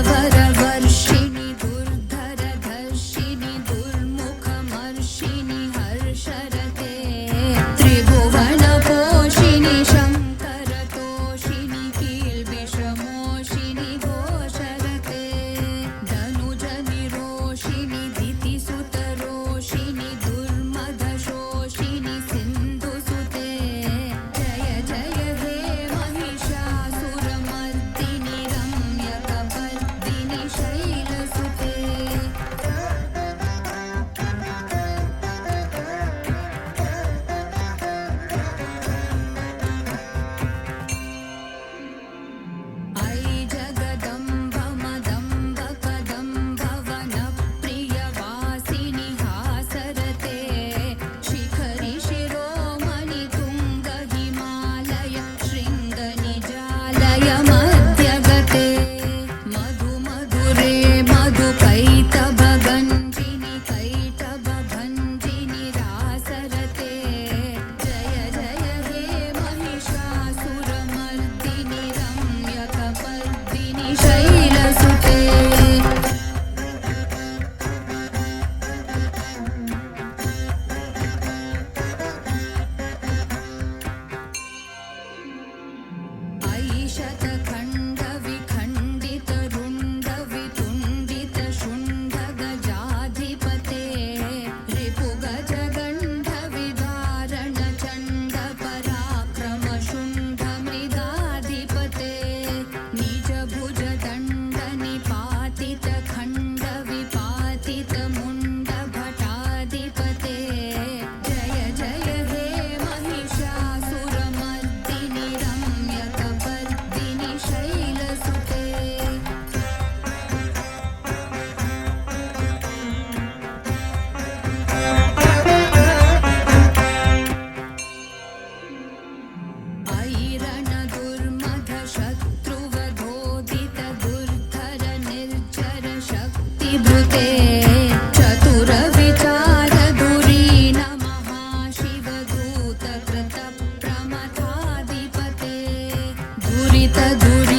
वरवर्षिणि दुर्धरधर्षिणि दुर्मुखमर्षिणि हर्षरते त्रिभुवनपोषिणि शङ्करतोषिणि कील्बिषमोषिणि घोषरते धनुजनिरोषिणि दितिसुतरोषिणि दुर्मदशोषिणि सिन्धुसुते जय जय हे महिषासुरमर्दिनि रम्यकपर्दिनि शैलसुते ऐ जगदम्ब मदम्ब कदम्ब वनप्रियवासिनि हासरते शिखरि शिरोमणि तुङ्ग हिमालय शृङ्गनिजालय मध्यगते मधु मधुरे मधुकैटभगञ्जिनि कैटभभञ्जिनि रासरते जय जय हे महिषासुरमर्दिनि रम्यकपर्दिनि शैलसुते ऐ शतखण्डविखण्डितरुण्डवितुण्डितशुण्डगजाधिपते रिपुगजगण्डविधारणचण्डपराक्रमशुण्डमृगाधिपते निजभुजदण्डनिपातितखण्डविपातितमुण्डभटाधिपते जय जय हे महिषासुरमर्दिनि रम्यकपर्दिनि शैलसुते ऐरणदुर्मधशत्रुवधोदितदुर्धर निर्जर शक्तिभृते चतुरविचारधुरीण महाशिवदूतकृतप्रमथाधिपते दुरितधुरी